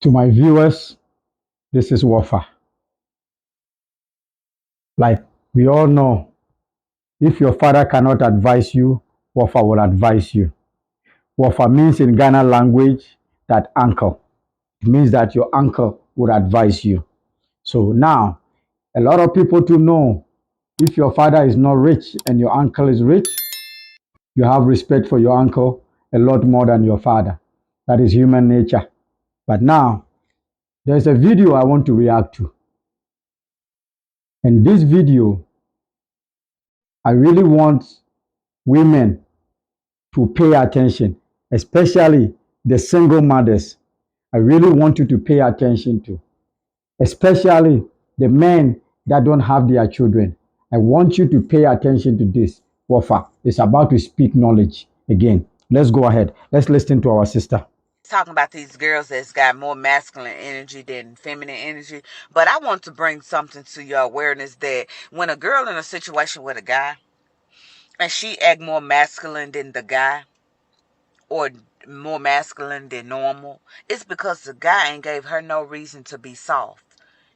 To my viewers, this is Wafa. Like we all know, if your father cannot advise you, Wafa will advise you. Wafa means in Ghana language that uncle. It means that your uncle would advise you. So now, a lot of people to know if your father is not rich and your uncle is rich, you have respect for your uncle a lot more than your father. That is human nature. But now, there's a video I want to react to. And this video, I really want women to pay attention, especially the single mothers. I really want you to pay attention to, especially the men that don't have their children. I want you to pay attention to this. Wafa is about to speak knowledge again. Let's go ahead. Let's listen to our sister. Talking about these girls that's got more masculine energy than feminine energy, but I want to bring something to your awareness that when a girl in a situation with a guy and she act more masculine than the guy or more masculine than normal, it's because the guy ain't gave her no reason to be soft.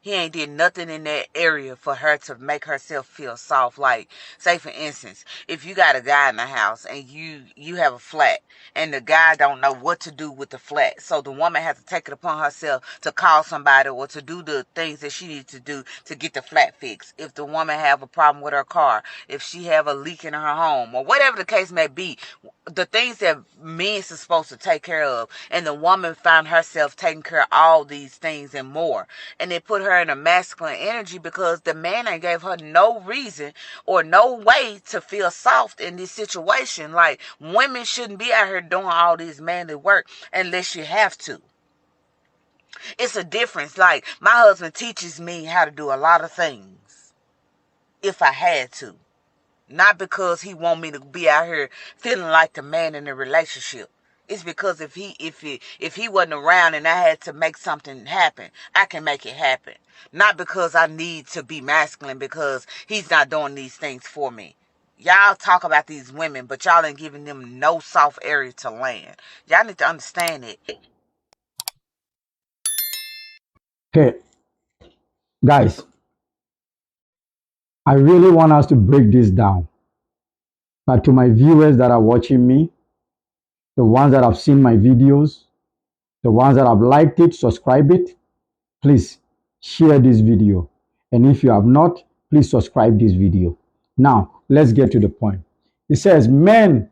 He ain't did nothing in that area for her to make herself feel soft. Like, say for instance, if you got a guy in the house and you have a flat and the guy don't know what to do with the flat, so the woman has to take it upon herself to call somebody or to do the things that she needs to do to get the flat fixed. If the woman have a problem with her car, if she have a leak in her home, or whatever the case may be, the things that men's are supposed to take care of, and the woman found herself taking care of all these things and more, and it put her in a masculine energy because the man ain't gave her no reason or no way to feel soft in this situation. Like, women shouldn't be out here doing all this manly work unless you have to. It's a difference. Like, my husband teaches me how to do a lot of things if I had to. Not because he want me to be out here feeling like the man in the relationship. It's because if he wasn't around and I had to make something happen, I can make it happen. Not because I need to be masculine because he's not doing these things for me. Y'all talk about these women, but y'all ain't giving them no soft area to land. Y'all need to understand it. Okay, guys, I really want us to break this down. But to my viewers that are watching me, the ones that have seen my videos, the ones that have liked it, subscribe it, please share this video. And if you have not, please subscribe this video. Now, let's get to the point. It says men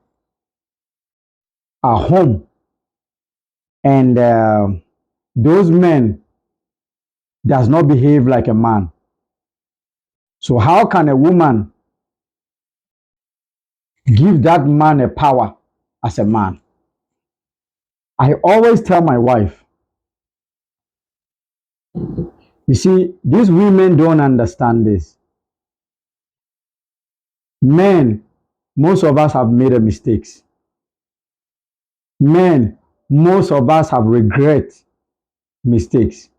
are home and those men does not behave like a man. So how can a woman give that man a power as a man? I always tell my wife, you see, these women don't understand this. Men, most of us have made a mistakes. Men, most of us have regret mistakes.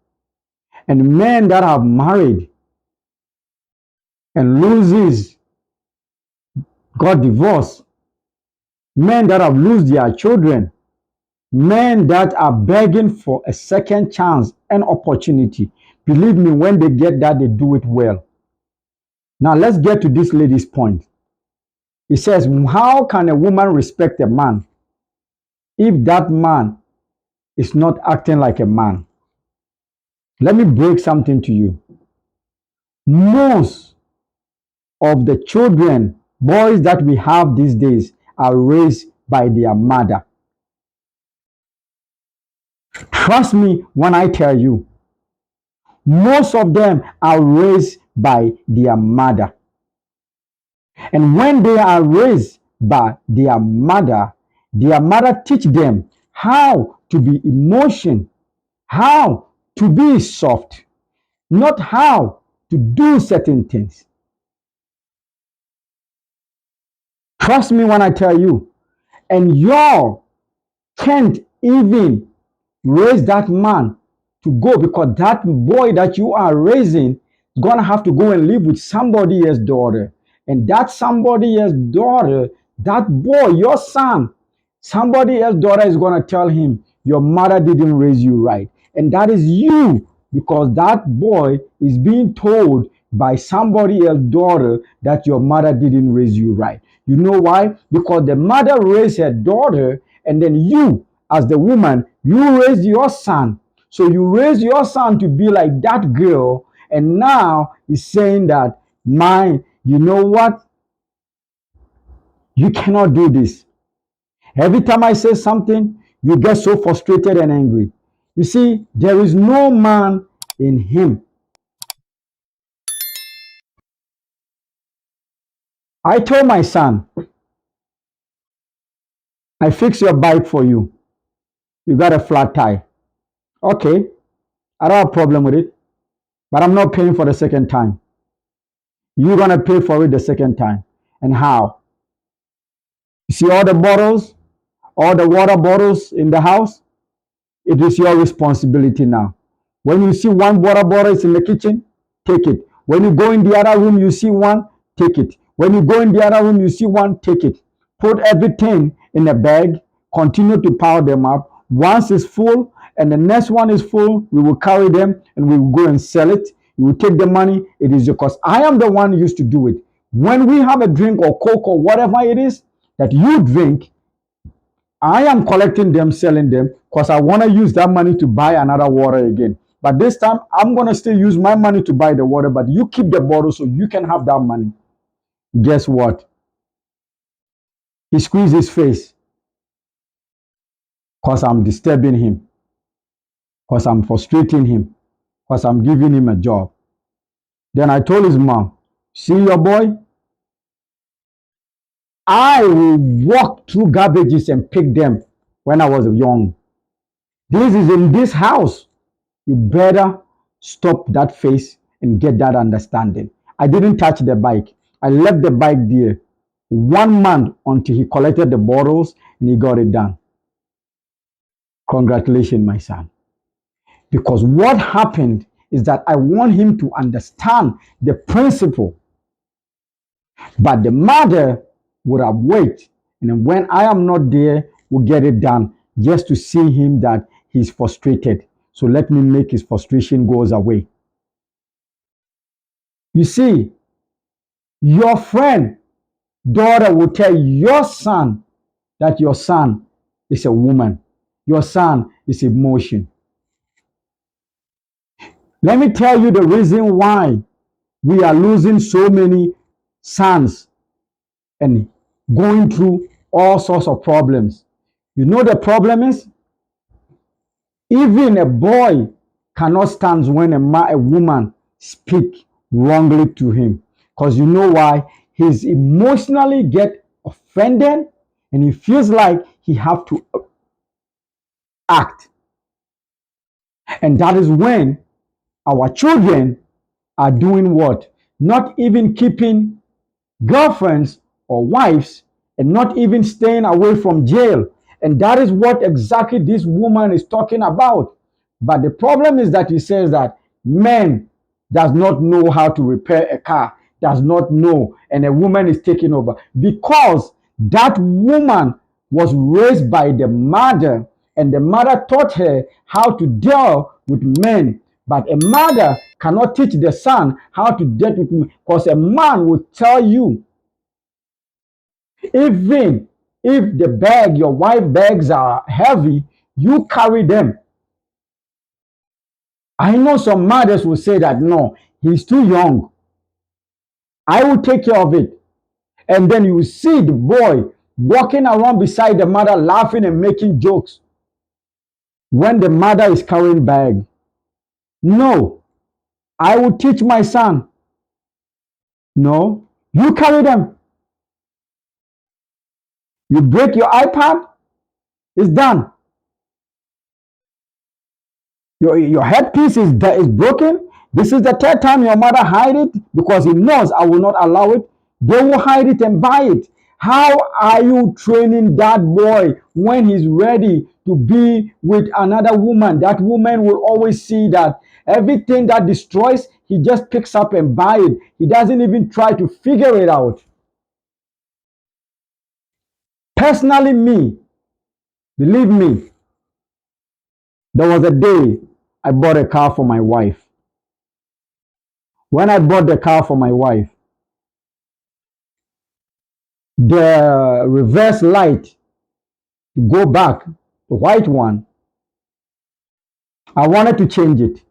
And men that have married and loses, got divorced, men that have lost their children, men that are begging for a second chance and opportunity. Believe me, when they get that, they do it well. Now let's get to this lady's point. It says, how can a woman respect a man if that man is not acting like a man? Let me break something to you. Most of the children, boys that we have these days, are raised by their mother. Trust me when I tell you, most of them are raised by their mother. And when they are raised by their mother teach them how to be emotion, how to be soft, not how to do certain things. Trust me when I tell you. And y'all can't even raise that man to go, because that boy that you are raising is going to have to go and live with somebody else's daughter. And that somebody else's daughter, that boy, your son, somebody else's daughter is going to tell him, your mother didn't raise you right. And that is you, because that boy is being told by somebody else's daughter that your mother didn't raise you right. You know why? Because the mother raised her daughter, and then you, as the woman, you raised your son. So you raised your son to be like that girl, and now he's saying that, mine, you know what? You cannot do this. Every time I say something, you get so frustrated and angry. You see, there is no man in him. I told my son, I fix your bike for you. You got a flat tire. Okay, I don't have a problem with it, but I'm not paying for the second time. You're going to pay for it the second time. And how? You see all the bottles, all the water bottles in the house? It is your responsibility now. When you see one water bottle is in the kitchen, take it. When you go in the other room, you see one, take it. When you go in the other room, you see one, take it. Put everything in a bag, continue to pile them up. Once it's full and the next one is full, we will carry them and we will go and sell it. You will take the money. It is your cost. I am the one who used to do it. When we have a drink or Coke or whatever it is that you drink, I am collecting them, selling them, because I want to use that money to buy another water again. But this time, I'm going to still use my money to buy the water, but you keep the bottle so you can have that money. Guess what? He squeezed his face because I'm disturbing him, because I'm frustrating him, because I'm giving him a job. Then I told his mom, see your boy? I will walk through garbages and pick them when I was young. This is in this house. You better stop that face and get that understanding. I didn't touch the bike. I left the bike there 1 month until he collected the bottles and he got it done. Congratulations, my son. Because what happened is that I want him to understand the principle. But the mother would have waited. And then when I am not there, we'll get it done just to see him that he's frustrated. So let me make his frustration goes away. You see, your friend, daughter will tell your son that your son is a woman. Your son is emotion. Let me tell you the reason why we are losing so many sons and going through all sorts of problems. You know the problem is? Even a boy cannot stand when a woman speak wrongly to him. Because you know why? He's emotionally get offended and he feels like he have to act. And that is when our children are doing what? Not even keeping girlfriends or wives and not even staying away from jail. And that is what exactly this woman is talking about. But the problem is that he says that men does not know how to repair a car, does not know, and a woman is taking over because that woman was raised by the mother, and the mother taught her how to deal with men. But a mother cannot teach the son how to deal with men because a man will tell you, even if the bag, your wife bags are heavy, you carry them. I know some mothers will say that no, he's too young. I will take care of it. And then you see the boy walking around beside the mother, laughing and making jokes when the mother is carrying bag. No, I will teach my son. No, you carry them. You break your iPad, it's done. Your headpiece is broken. This is the third time your mother hide it because he knows I will not allow it. They will hide it and buy it. How are you training that boy when he's ready to be with another woman? That woman will always see that everything that destroys, he just picks up and buy it. He doesn't even try to figure it out. Personally, me, believe me, there was a day I bought a car for my wife. When I bought the car for my wife, the reverse light to go back, the white one, I wanted to change it.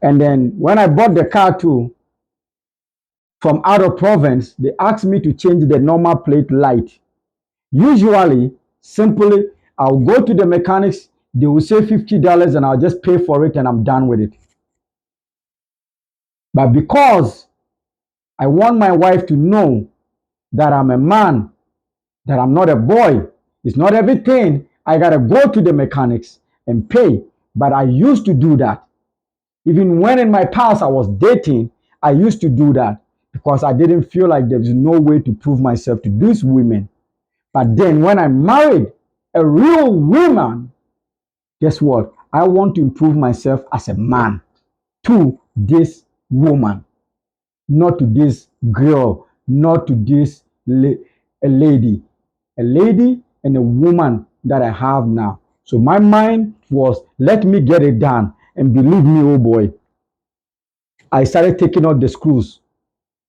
And then when I bought the car too, from out of province, they asked me to change the normal plate light. Usually, simply, I'll go to the mechanics, they will say $50 and I'll just pay for it and I'm done with it. But because I want my wife to know that I'm a man, that I'm not a boy, it's not everything I gotta go to the mechanics and pay. But I used to do that. Even when in my past I was dating, I used to do that because I didn't feel like there was no way to prove myself to these women. But then when I married a real woman, guess what? I want to improve myself as a man to this woman, not to this girl, not to this a lady and a woman that I have now. So my mind was, let me get it done. And believe me, oh boy, I started taking out the screws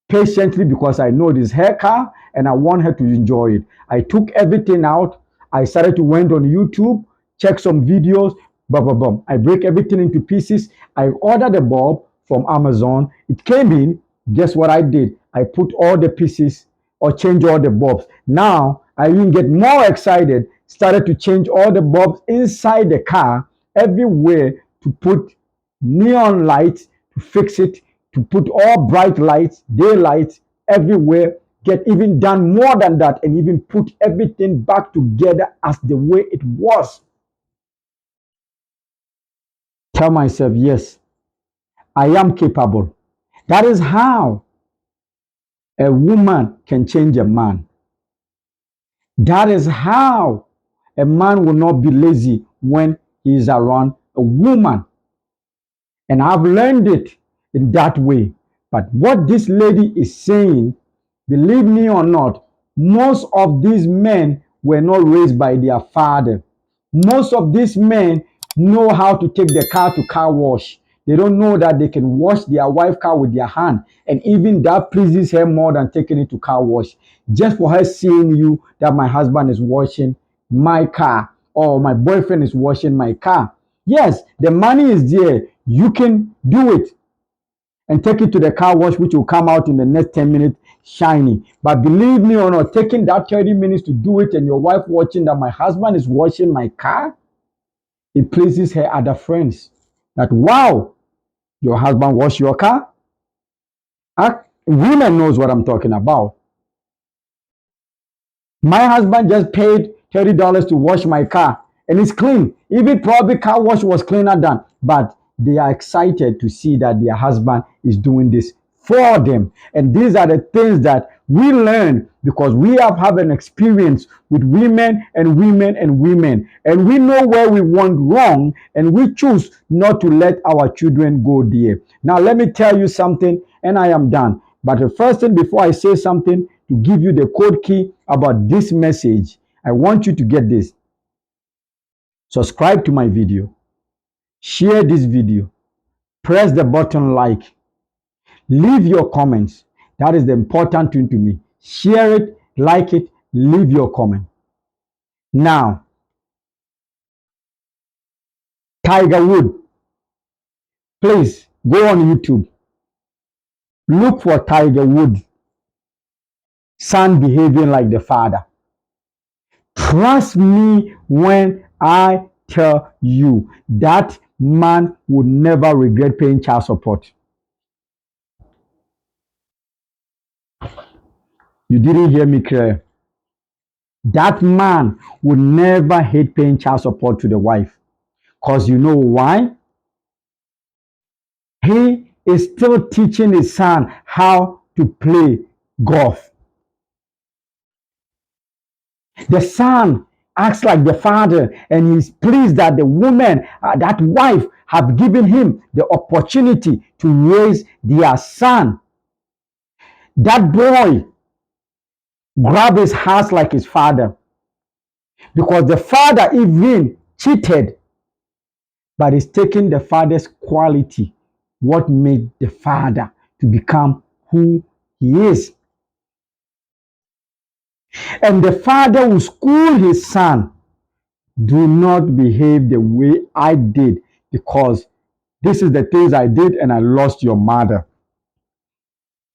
patiently because I know this her car and I want her to enjoy it. I took everything out. I started to went on YouTube, check some videos, blah, blah, blah. I break everything into pieces. I ordered the bulb from Amazon. It came in. Guess what I did? I put all the pieces or change all the bulbs. Now I even get more excited, started to change all the bulbs inside the car everywhere to put neon lights to fix it, to put all bright lights, daylights everywhere, get even done more than that, and even put everything back together as the way it was. Tell myself, yes, I am capable. That is how a woman can change a man. That is how a man will not be lazy when he is around a woman. And I've learned it in that way. But what this lady is saying, believe me or not, most of these men were not raised by their father. Most of these men know how to take the car to car wash. They don't know that they can wash their wife car with their hand. And even that pleases her more than taking it to car wash. Just for her seeing you that my husband is washing my car or my boyfriend is washing my car. Yes, the money is there. You can do it and take it to the car wash, which will come out in the next 10 minutes shiny. But believe me or not, taking that 30 minutes to do it and your wife watching that my husband is washing my car, it pleases her other friends. That, wow, your husband wash your car? Women knows what I'm talking about. My husband just paid $30 to wash my car and it's clean. Even probably car wash was cleaner than, but they are excited to see that their husband is doing this for them. And these are the things that we learn because we have had an experience with women and women and women. And we know where we went wrong and we choose not to let our children go there. Now, let me tell you something and I am done. But the first thing before I say something to give you the code key about this message, I want you to get this. Subscribe to my video. Share this video. Press the button like. Leave your comments. That is the important thing to me. Share it, like it, leave your comment. Now, Tiger Woods, please go on YouTube. Look for Tiger Woods, son behaving like the father. Trust me when I tell you that man would never regret paying child support. You didn't hear me clear. That man would never hate paying child support to the wife. Because you know why? He is still teaching his son how to play golf. The son acts like the father and he's pleased that the woman, that wife, have given him the opportunity to raise their son. That boy grabbed his heart like his father because the father even cheated but it's taking the father's quality, what made the father to become who he is. And the father will school his son, do not behave the way I did, because this is the things I did and I lost your mother.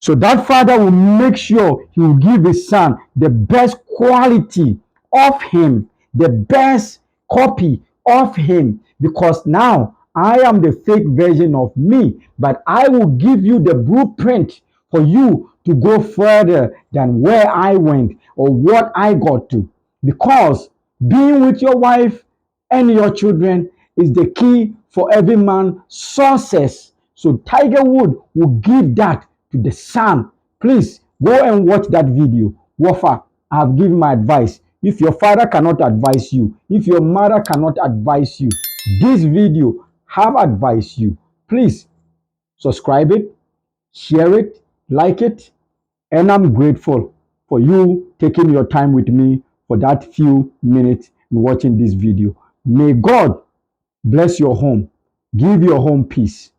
So that father will make sure he will give his son the best quality of him, the best copy of him, because now I am the fake version of me, but I will give you the blueprint for you to go further than where I went or what I got to. Because being with your wife and your children is the key for every man's success. So Tiger Wood will give that to the son. Please go and watch that video. Wafa, I have given my advice. If your father cannot advise you, if your mother cannot advise you, this video have advised you. Please subscribe it, share it, like it, and I'm grateful for you taking your time with me for that few minutes in watching this video. May God bless your home, give your home peace.